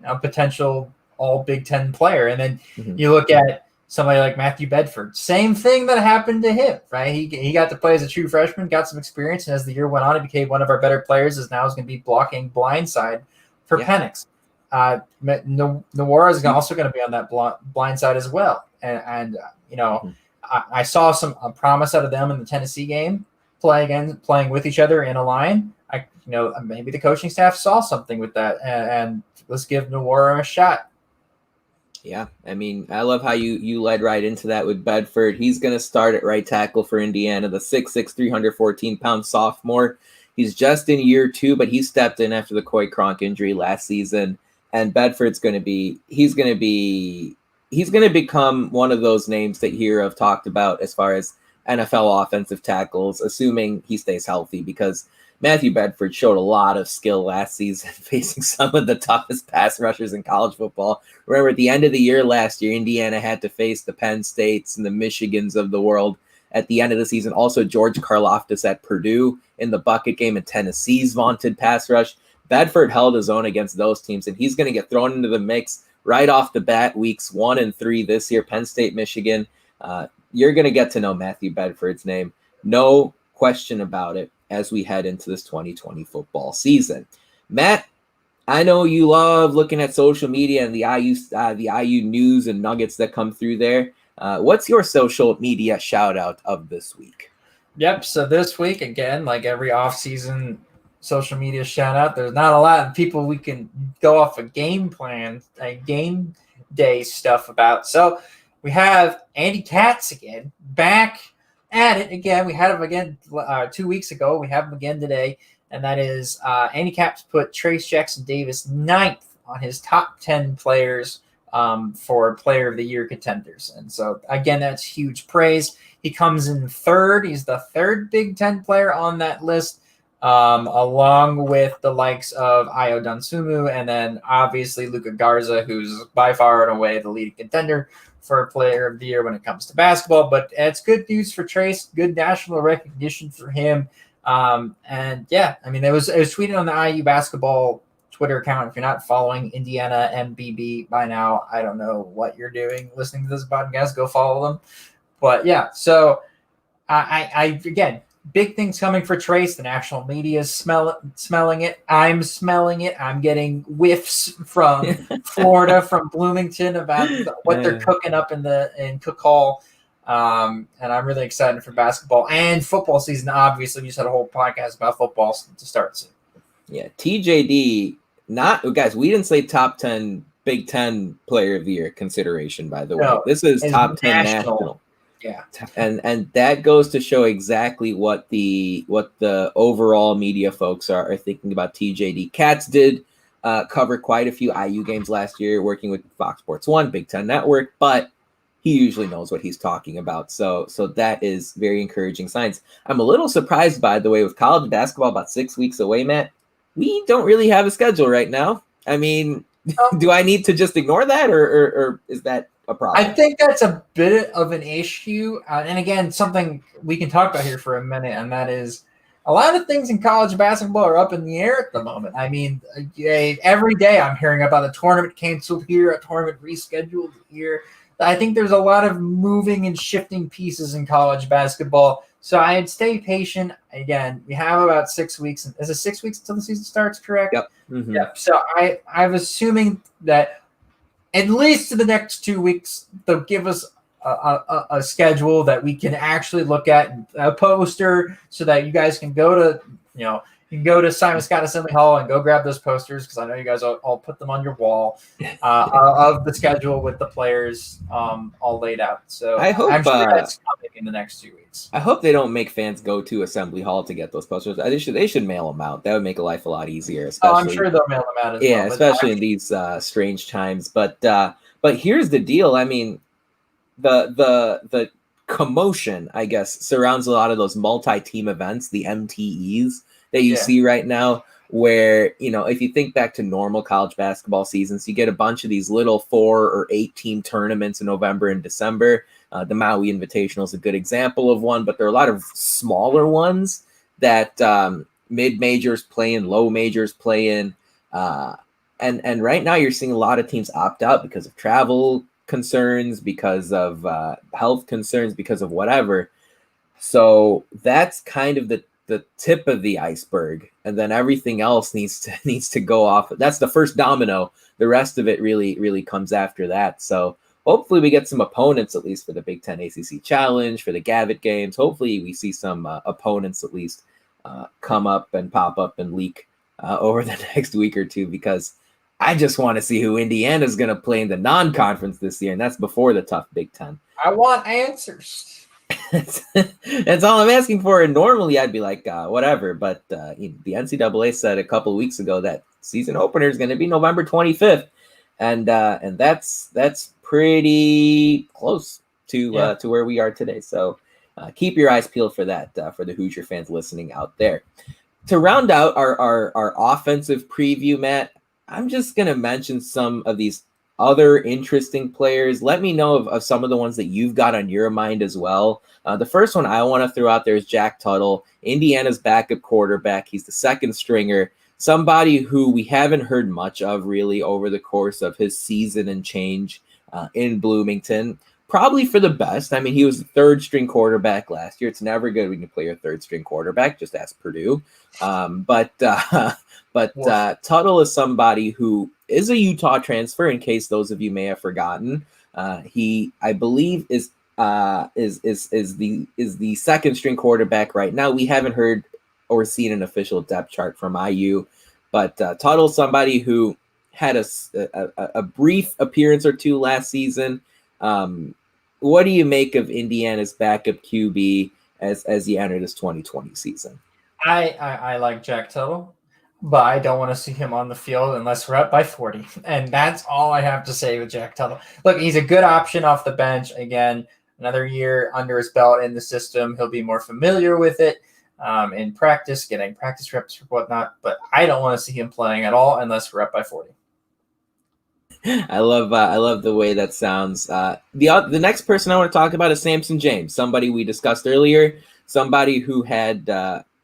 a potential all Big Ten player. And then you look at somebody like Matthew Bedford, same thing that happened to him, right? He got to play as a true freshman, got some experience, and as the year went on, he became one of our better players, as now is going to be blocking blindside for Penick. Noir is also going to be on that blind side as well. And I saw some promise out of them in the Tennessee game, playing with each other in a line. Maybe the coaching staff saw something with that, and let's give Noir a shot. Yeah, I mean, I love how you led right into that with Bedford. He's going to start at right tackle for Indiana, the 6'6", 314-pound sophomore. He's just in year 2, but he stepped in after the Coy Cronk injury last season. And Bedford's going to become one of those names that you hear of talked about as far as NFL offensive tackles, assuming he stays healthy, because Matthew Bedford showed a lot of skill last season facing some of the toughest pass rushers in college football. Remember, at the end of the year last year, Indiana had to face the Penn States and the Michigans of the world at the end of the season. Also, George Karlaftis at Purdue in the bucket game and Tennessee's vaunted pass rush. Bedford held his own against those teams, and he's going to get thrown into the mix right off the bat, weeks 1 and 3 this year, Penn State, Michigan. You're going to get to know Matthew Bedford's name. No question about it as we head into this 2020 football season. Matt, I know you love looking at social media and the IU news and nuggets that come through there. What's your social media shout out of this week? Yep. So this week, again, like every offseason social media shout out, there's not a lot of people we can go off a game plan, game day stuff about. So we have Andy Katz again, back at it again. We had him again 2 weeks ago. We have him again today. And that is Andy Katz put Trace Jackson Davis 9th on his top 10 players for Player of the Year contenders. And so, again, that's huge praise. He comes in 3rd. He's the 3rd Big Ten player on that list, along with the likes of Ayo Dosunmu and then obviously Luka Garza, who's by far and away the leading contender for Player of the Year when it comes to basketball. But it's good news for Trace, good national recognition for him. And yeah, I mean, it was tweeted on the IU basketball Twitter account. If you're not following Indiana MBB by now, I don't know what you're doing listening to this podcast. Go follow them. But yeah, so I again, big things coming for Trace. The national media is smelling it. I'm smelling it. I'm getting whiffs from Florida, from Bloomington about what they're cooking up in Cook Hall. And I'm really excited for basketball and football season. Obviously, we just had a whole podcast about football to start soon. Yeah, TJD, guys, we didn't say top 10 Big Ten Player of the Year consideration, by the way. No, This is it's top 10 national. national. Yeah. And that goes to show exactly what the overall media folks are thinking about TJD. Katz did cover quite a few IU games last year, working with Fox Sports 1, Big Ten Network, but he usually knows what he's talking about. So that is very encouraging signs. I'm a little surprised, by the way, with college basketball about 6 weeks away, Matt. We don't really have a schedule right now. I mean, do I need to just ignore that, or is that a problem? I think that's a bit of an issue. And again, something we can talk about here for a minute, and that is a lot of things in college basketball are up in the air at the moment. I mean, every day I'm hearing about a tournament canceled here, a tournament rescheduled here. I think there's a lot of moving and shifting pieces in college basketball. So I'd stay patient. Again, we have about 6 weeks. Is it 6 weeks until the season starts, correct? Yep. Mm-hmm. Yep. So I'm assuming that at least in the next 2 weeks, they'll give us a schedule that we can actually look at, a poster, so that you guys can go to, you can go to Simon Scott Assembly Hall and go grab those posters, because I know you guys all put them on your wall of the schedule with the players all laid out. So I hope I'm sure that's coming in the next 2 weeks. I hope they don't make fans go to Assembly Hall to get those posters. They should mail them out. That would make life a lot easier. Especially, I'm sure they'll mail them out as well. Yeah, especially in these strange times. But here's the deal. I mean, the commotion, I guess, surrounds a lot of those multi-team events, the MTEs that you see right now, where, if you think back to normal college basketball seasons, you get a bunch of these little 4 or 8 team tournaments in November and December. The Maui Invitational is a good example of one, but there are a lot of smaller ones that mid-majors play in, low majors play in. And right now you're seeing a lot of teams opt out because of travel concerns, because of health concerns, because of whatever. So that's kind of the tip of the iceberg, and then everything else needs to go off. That's the first domino. The rest of it really comes after that. So hopefully we get some opponents, at least for the Big Ten ACC Challenge, for the Gavitt games. Hopefully we see some opponents at least come up and pop up and leak over the next week or two, because I just want to see who Indiana's going to play in the non-conference this year, and that's before the tough Big Ten. I want answers. That's all I'm asking for. And normally I'd be like, whatever. But the NCAA said a couple of weeks ago that season opener is going to be November 25th, and that's pretty close to where we are today. So keep your eyes peeled for that, for the Hoosier fans listening out there. To round out our offensive preview, Matt, I'm just going to mention some of these other interesting players. Let me know of some of the ones that you've got on your mind as well. The first one I want to throw out there is Jack Tuttle, Indiana's backup quarterback. He's the second stringer, somebody who we haven't heard much of really over the course of his season and change in Bloomington. Probably for the best. I mean, he was the third string quarterback last year. It's never good when you play your third string quarterback. Just ask Purdue. But Tuttle is somebody who is a Utah transfer, in case those of you may have forgotten. He, I believe, is the second string quarterback right now. We haven't heard or seen an official depth chart from IU, but Tuttle's somebody who had a brief appearance or two last season. What do you make of Indiana's backup QB as you enter this 2020 season? I like Jack Tuttle, but I don't want to see him on the field unless we're up by 40. And that's all I have to say with Jack Tuttle. Look, he's a good option off the bench. Again, another year under his belt in the system. He'll be more familiar with it in practice, getting practice reps or whatnot. But I don't want to see him playing at all unless we're up by 40. I love the way that sounds. The next person I want to talk about is Samson James, somebody we discussed earlier, somebody who had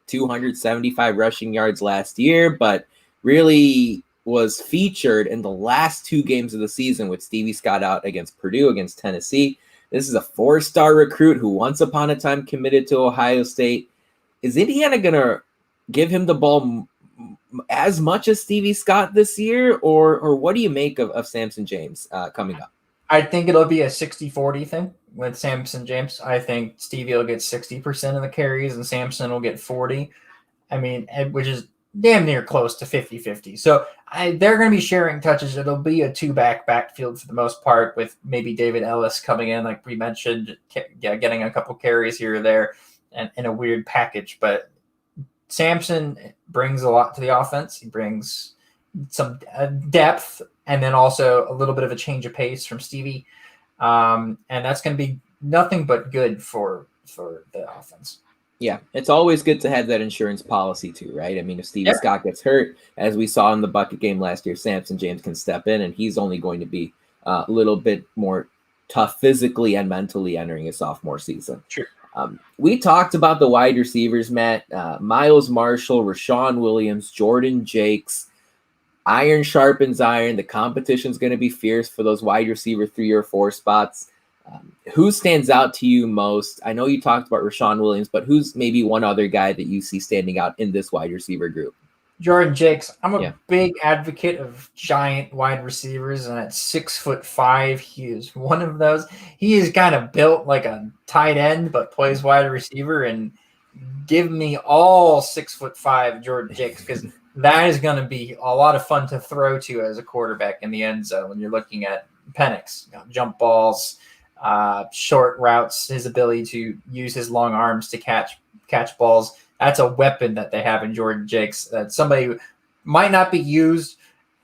275 rushing yards last year, but really was featured in the last 2 games of the season with Stevie Scott out against Purdue, against Tennessee. This is a 4-star recruit who once upon a time committed to Ohio State. Is Indiana going to give him the ball as much as Stevie Scott this year, or what do you make of Samson James coming up? I think it'll be a 60-40 thing with Samson James. I think Stevie will get 60% of the carries and Samson will get 40. I mean, which is damn near close to 50-50. So they're going to be sharing touches. It'll be a two-back backfield for the most part, with maybe David Ellis coming in, like we mentioned, getting a couple carries here or there, and in a weird package. But Samson brings a lot to the offense. He brings some depth, and then also a little bit of a change of pace from Stevie. And that's going to be nothing but good for the offense. Yeah, it's always good to have that insurance policy too, right? I mean, if Stevie Scott gets hurt, as we saw in the bucket game last year, Samson James can step in, and he's only going to be a little bit more tough physically and mentally entering his sophomore season. Sure. We talked about the wide receivers, Matt. Miles Marshall, Rashaan Williams, Jordan Jakes. Iron sharpens iron. The competition's going to be fierce for those wide receiver 3 or 4 spots. Who stands out to you most? I know you talked about Rashaan Williams, but who's maybe one other guy that you see standing out in this wide receiver group? Jordan Jakes. I'm a big advocate of giant wide receivers, and at 6'5", he is one of those. He is kind of built like a tight end, but plays wide receiver. And give me all 6'5" Jordan Jakes, because that is going to be a lot of fun to throw to as a quarterback in the end zone when you're looking at Penick, jump balls, short routes, his ability to use his long arms to catch balls. That's a weapon that they have in Jordan Jakes, that somebody might not be used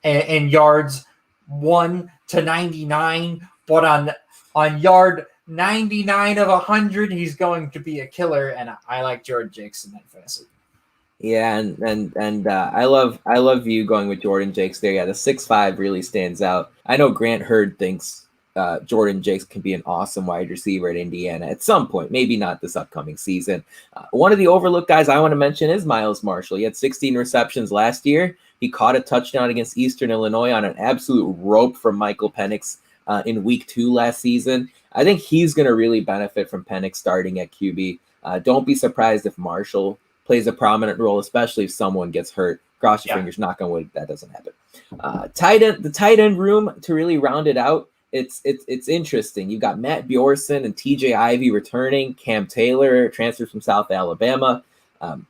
in yards 1 to 99, but on yard 99 of 100, he's going to be a killer. And I like Jordan Jakes in that facet. Yeah, and I love you going with Jordan Jakes there. Yeah, the 6'5" really stands out. I know Grant Hurd thinks Jordan Jakes can be an awesome wide receiver at Indiana at some point, maybe not this upcoming season. One of the overlooked guys I want to mention is Miles Marshall. He had 16 receptions last year. He caught a touchdown against Eastern Illinois on an absolute rope from Michael Penick in week 2 last season. I think he's going to really benefit from Penick starting at QB. Don't be surprised if Marshall plays a prominent role, especially if someone gets hurt. Cross your fingers, knock on wood, that doesn't happen. The tight end room, to really round it out, it's interesting. You've got Matt Bjorson and TJ Ivy returning. Cam Taylor transfers from South Alabama.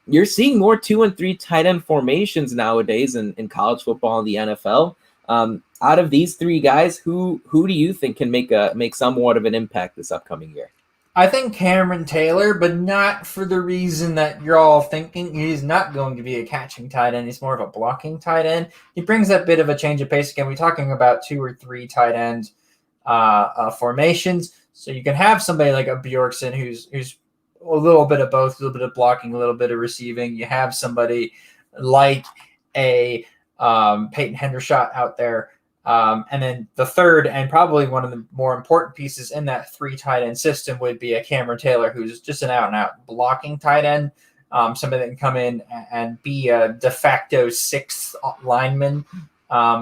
You're seeing more 2 and 3 tight end formations nowadays in college football and the NFL. Out of these 3 guys, who do you think can make somewhat of an impact this upcoming year? I think Cameron Taylor, but not for the reason that you're all thinking. He's not going to be a catching tight end. He's more of a blocking tight end. He brings that bit of a change of pace. Again, we're talking about 2 or 3 tight end formations. So you can have somebody like a Bjorkson who's a little bit of both, a little bit of blocking, a little bit of receiving. You have somebody like a Peyton Hendershot out there. And then the third, and probably one of the more important pieces in that 3 tight end system, would be a Cameron Taylor, who's just an out and out blocking tight end. Somebody that can come in and be a de facto 6th lineman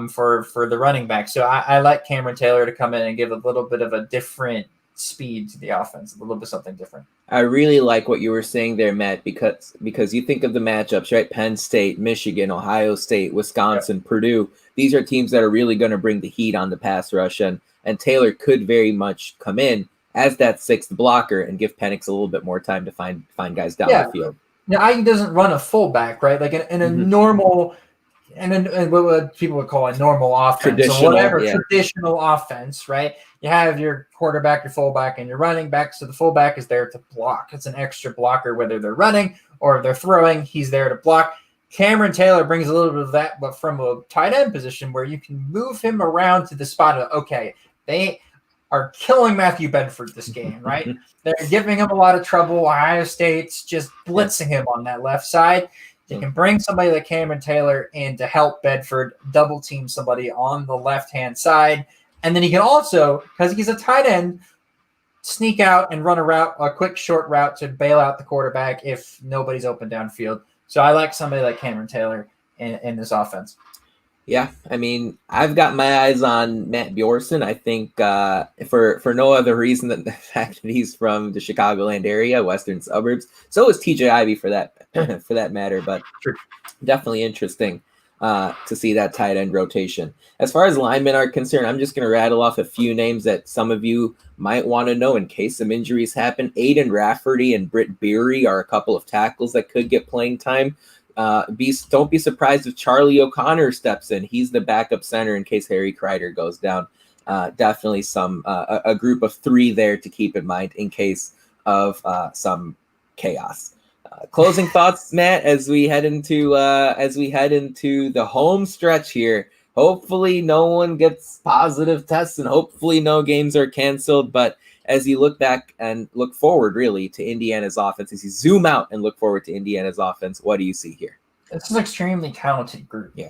for the running back. So I like Cameron Taylor to come in and give a little bit of a different speed to the offense, a little bit something different. I really like what you were saying there, Matt, because you think of the matchups, right? Penn State, Michigan, Ohio State, Wisconsin, Purdue. These are teams that are really going to bring the heat on the pass rush, and Taylor could very much come in as that 6th blocker and give Penix a little bit more time to find guys down the field. Now, he doesn't run a fullback, right? Like in a normal, and what people would call a normal offense, or whatever, traditional offense, right? You have your quarterback, your fullback, and your running back. So the fullback is there to block. It's an extra blocker, whether they're running or they're throwing. He's there to block. Cameron Taylor brings a little bit of that, but from a tight end position where you can move him around to the spot of, okay, they are killing Matthew Bedford this game, right? They're giving him a lot of trouble. Ohio State's just blitzing him on that left side. You can bring somebody like Cameron Taylor in to help Bedford double team somebody on the left-hand side. And then he can also, because he's a tight end, sneak out and run a quick short route to bail out the quarterback if nobody's open downfield. So I like somebody like Cameron Taylor in this offense. Yeah, I mean, I've got my eyes on Matt Bjorson. I think for no other reason than the fact that he's from the Chicagoland area, western suburbs. So is TJ Ivy for that matter. But definitely interesting to see that tight end rotation. As far as linemen are concerned, I'm just going to rattle off a few names that some of you might want to know in case some injuries happen. Aiden Rafferty and Britt Beery are a couple of tackles that could get playing time. Don't be surprised if Charlie O'Connor steps in. He's the backup center in case Harry Kreider goes down. Definitely a group of 3 there to keep in mind in case of some chaos. Closing thoughts, Matt, as we head into the home stretch here. Hopefully no one gets positive tests and hopefully no games are canceled. But as you look back and look forward really to Indiana's offense, as you zoom out and look forward to Indiana's offense, what do you see here? It's an extremely talented group. Yeah.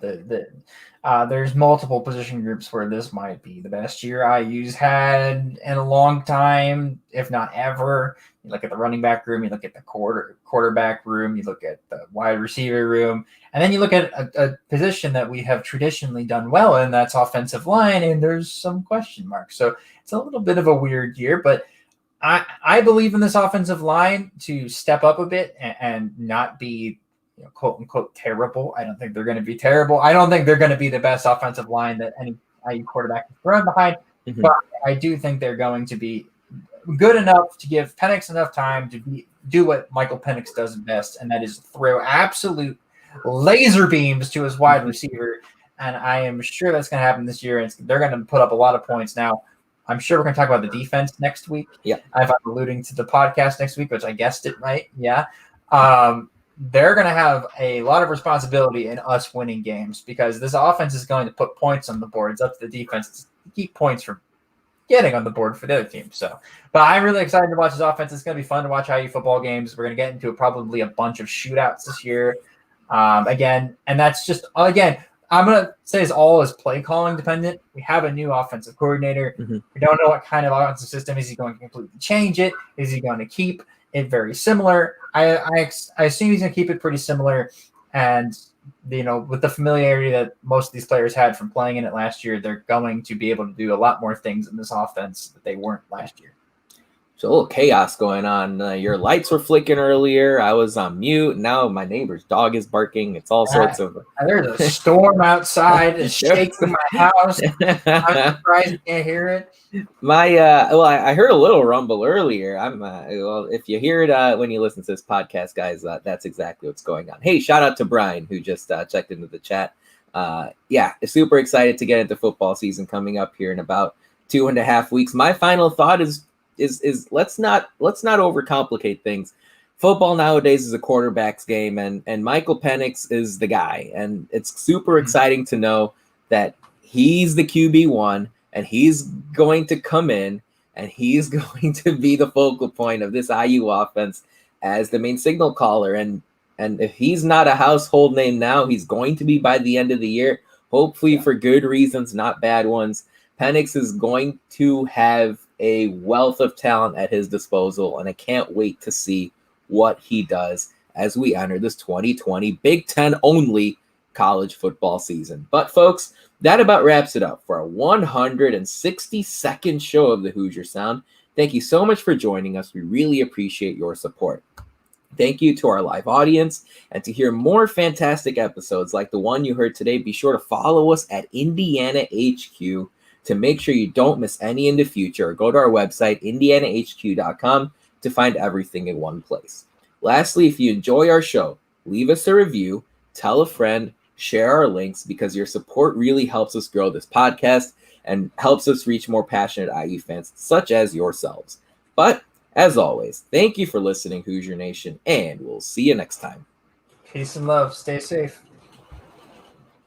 There's multiple position groups where this might be the best year IU's had in a long time, if not ever. You look at the running back room, you look at the quarterback room, you look at the wide receiver room, and then you look at a position that we have traditionally done well in, that's offensive line, and there's some question marks. So it's a little bit of a weird year, but I believe in this offensive line to step up a bit and not be, quote unquote, terrible. I don't think they're going to be terrible. I don't think they're going to be the best offensive line that any IU quarterback is thrown behind, but I do think they're going to be good enough to give Penick enough time to do what Michael Penick does best, and that is throw absolute laser beams to his wide receiver. And I am sure that's going to happen this year. And they're going to put up a lot of points. Now, I'm sure we're going to talk about the defense next week. Yeah. If I'm alluding to the podcast next week, which I guessed it right. Yeah. They're going to have a lot of responsibility in us winning games because this offense is going to put points on the board. It's up to the defense to keep points from getting on the board for the other team. So, but I'm really excited to watch this offense. It's going to be fun to watch IU football games. We're going to get into probably a bunch of shootouts this year. Again, and that's just, again, I'm going to say it's all is play calling dependent. We have a new offensive coordinator. We don't know what kind of offensive system. Is he going to completely change it? Is he going to keep it very similar? I assume he's going to keep it pretty similar. And, with the familiarity that most of these players had from playing in it last year, they're going to be able to do a lot more things in this offense that they weren't last year. So a little chaos going on. Your lights were flicking earlier. I was on mute. Now my neighbor's dog is barking. It's all sorts of. There's a storm outside. It's shaking my house. I'm surprised you can't hear it. I heard a little rumble earlier. If you hear it when you listen to this podcast, guys, that's exactly what's going on. Hey, shout out to Brian who just checked into the chat. Super excited to get into football season coming up here in about 2.5 weeks. My final thought is let's not overcomplicate things. Football nowadays is a quarterback's game, and Michael Penick is the guy, and it's super exciting to know that he's the QB1 and he's going to come in and he's going to be the focal point of this IU offense as the main signal caller. And if he's not a household name now, he's going to be by the end of the year, hopefully for good reasons, not bad ones. Penick is going to have a wealth of talent at his disposal, and I can't wait to see what he does as we enter this 2020 Big Ten only college football season. But folks, that about wraps it up for our 162nd show of the Hoosier Sound. Thank you so much for joining us. We really appreciate your support. Thank you to our live audience, and to hear more fantastic episodes like the one you heard today, be sure to follow us at Indiana HQ to make sure you don't miss any in the future, or go to our website, indianahq.com, to find everything in one place. Lastly, if you enjoy our show, leave us a review, tell a friend, share our links, because your support really helps us grow this podcast and helps us reach more passionate IU fans such as yourselves. But as always, thank you for listening, Hoosier Nation, and we'll see you next time. Peace and love. Stay safe.